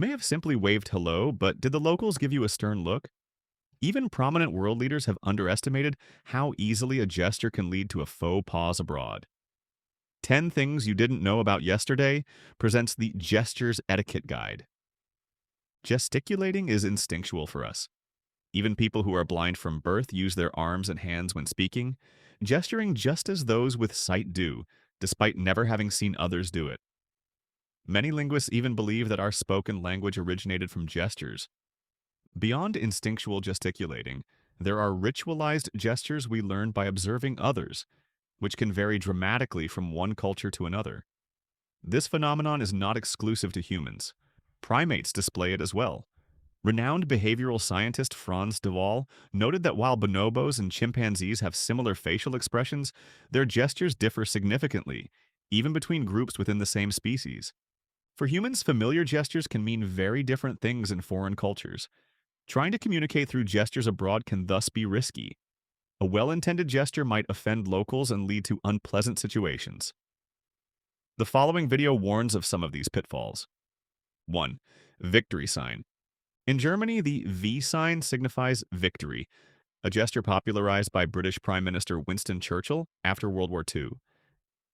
may have simply waved hello, but did the locals give you a stern look? Even prominent world leaders have underestimated how easily a gesture can lead to a faux pas abroad. 10 Things You Didn't Know About Yesterday presents the Gestures Etiquette Guide. Gesticulating is instinctual for us. Even people who are blind from birth use their arms and hands when speaking, gesturing just as those with sight do, despite never having seen others do it. Many linguists even believe that our spoken language originated from gestures. Beyond instinctual gesticulating, there are ritualized gestures we learn by observing others, which can vary dramatically from one culture to another. This phenomenon is not exclusive to humans. Primates display it as well. Renowned behavioral scientist Frans de Waal noted that while bonobos and chimpanzees have similar facial expressions, their gestures differ significantly, even between groups within the same species. For humans, familiar gestures can mean very different things in foreign cultures. Trying to communicate through gestures abroad can thus be risky. A well-intended gesture might offend locals and lead to unpleasant situations. The following video warns of some of these pitfalls. 1. Victory sign. In Germany, the V sign signifies victory, a gesture popularized by British Prime Minister Winston Churchill after World War II.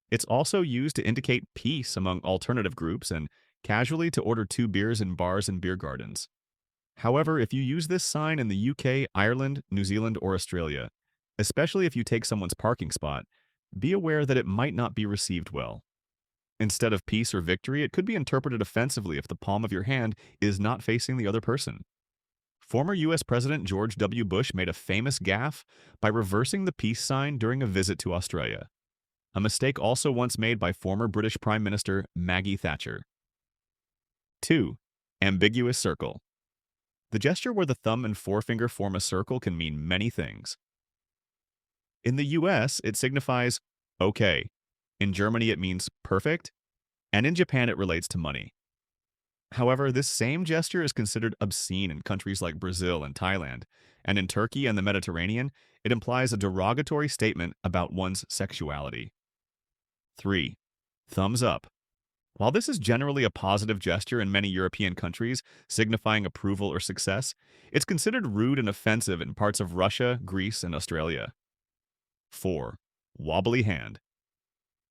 It's also used to indicate peace among alternative groups and casually to order 2 beers in bars and beer gardens. However, if you use this sign in the UK, Ireland, New Zealand, or Australia, especially if you take someone's parking spot, be aware that it might not be received well. Instead of peace or victory, it could be interpreted offensively if the palm of your hand is not facing the other person. Former U.S. President George W. Bush made a famous gaffe by reversing the peace sign during a visit to Australia, a mistake also once made by former British Prime Minister Maggie Thatcher. 2. Ambiguous Circle. The gesture where the thumb and forefinger form a circle can mean many things. In the US, it signifies okay. In Germany, it means perfect. And in Japan, it relates to money. However, this same gesture is considered obscene in countries like Brazil and Thailand. And in Turkey and the Mediterranean, it implies a derogatory statement about one's sexuality. 3. Thumbs up. While this is generally a positive gesture in many European countries, signifying approval or success, it's considered rude and offensive in parts of Russia, Greece, and Australia. 4. Wobbly Hand.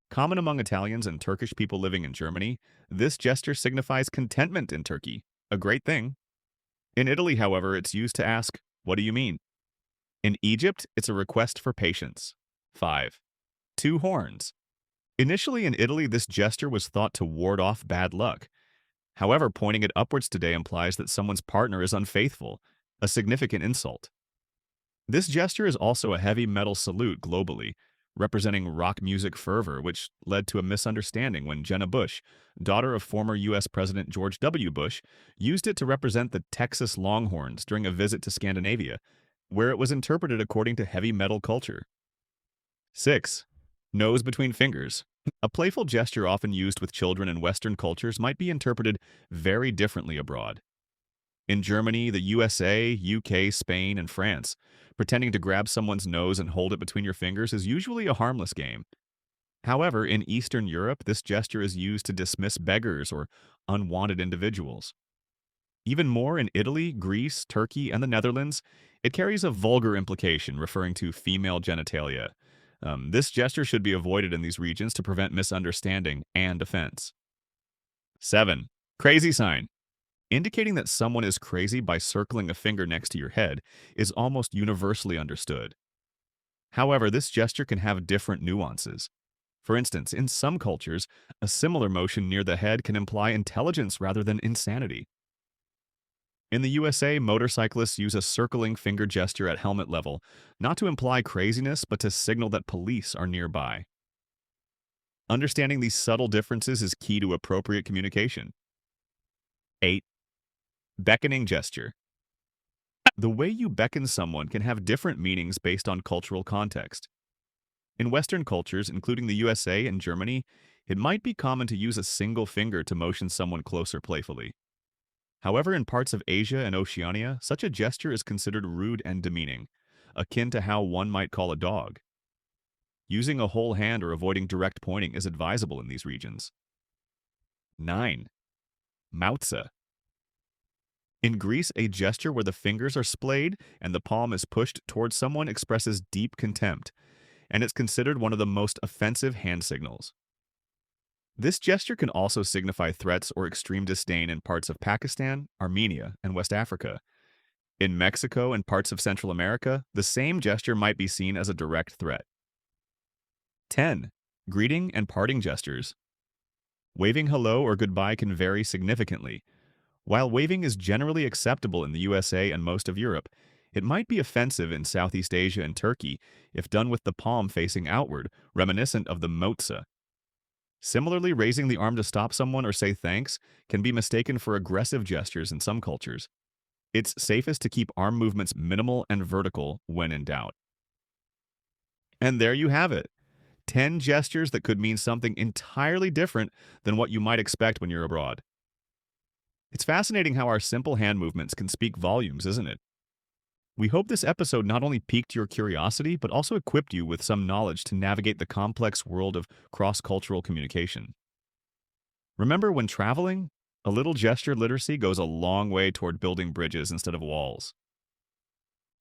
Common among Italians and Turkish people living in Germany, this gesture signifies contentment in Turkey, a great thing. In Italy, however, it's used to ask, "What do you mean?" In Egypt, it's a request for patience. 5. 2 horns. Initially in Italy, this gesture was thought to ward off bad luck. However, pointing it upwards today implies that someone's partner is unfaithful, a significant insult. This gesture is also a heavy metal salute globally, representing rock music fervor, which led to a misunderstanding when Jenna Bush, daughter of former U.S. President George W. Bush, used it to represent the Texas Longhorns during a visit to Scandinavia, where it was interpreted according to heavy metal culture. 6. Nose between fingers. A playful gesture often used with children in Western cultures might be interpreted very differently abroad. In Germany, the USA, UK, Spain, and France, pretending to grab someone's nose and hold it between your fingers is usually a harmless game. However, in Eastern Europe, this gesture is used to dismiss beggars or unwanted individuals. Even more in Italy, Greece, Turkey, and the Netherlands, it carries a vulgar implication referring to female genitalia. This gesture should be avoided in these regions to prevent misunderstanding and offense. 7. Crazy sign. Indicating that someone is crazy by circling a finger next to your head is almost universally understood. However, this gesture can have different nuances. For instance, in some cultures, a similar motion near the head can imply intelligence rather than insanity. In the USA, motorcyclists use a circling finger gesture at helmet level, not to imply craziness, but to signal that police are nearby. Understanding these subtle differences is key to appropriate communication. 8. Beckoning gesture. The way you beckon someone can have different meanings based on cultural context. In Western cultures, including the USA and Germany, it might be common to use a single finger to motion someone closer playfully. However, in parts of Asia and Oceania, such a gesture is considered rude and demeaning, akin to how one might call a dog. Using a whole hand or avoiding direct pointing is advisable in these regions. 9. Moutza. In Greece, a gesture where the fingers are splayed and the palm is pushed towards someone expresses deep contempt, and it's considered one of the most offensive hand signals. This gesture can also signify threats or extreme disdain in parts of Pakistan, Armenia, and West Africa. In Mexico and parts of Central America, the same gesture might be seen as a direct threat. 10. Greeting and parting gestures. Waving hello or goodbye can vary significantly. While waving is generally acceptable in the USA and most of Europe, it might be offensive in Southeast Asia and Turkey if done with the palm facing outward, reminiscent of the Moutza. Similarly, raising the arm to stop someone or say thanks can be mistaken for aggressive gestures in some cultures. It's safest to keep arm movements minimal and vertical when in doubt. And there you have it. 10 gestures that could mean something entirely different than what you might expect when you're abroad. It's fascinating how our simple hand movements can speak volumes, isn't it? We hope this episode not only piqued your curiosity, but also equipped you with some knowledge to navigate the complex world of cross-cultural communication. Remember, when traveling, a little gesture literacy goes a long way toward building bridges instead of walls.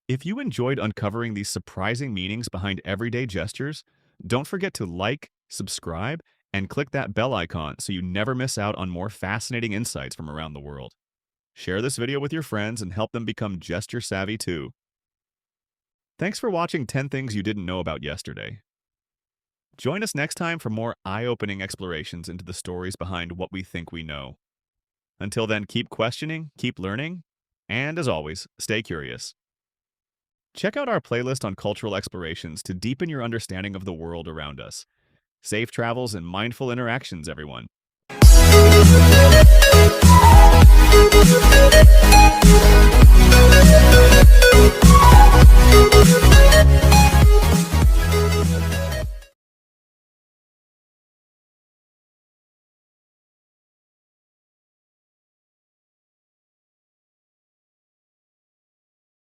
If you enjoyed uncovering these surprising meanings behind everyday gestures, don't forget to like, subscribe, and click that bell icon so you never miss out on more fascinating insights from around the world. Share this video with your friends and help them become gesture savvy too. Thanks for watching 10 Things You Didn't Know About Yesterday. Join us next time for more eye-opening explorations into the stories behind what we think we know. Until then, keep questioning, keep learning, and as always, stay curious. Check out our playlist on cultural explorations to deepen your understanding of the world around us. Safe travels and mindful interactions, everyone.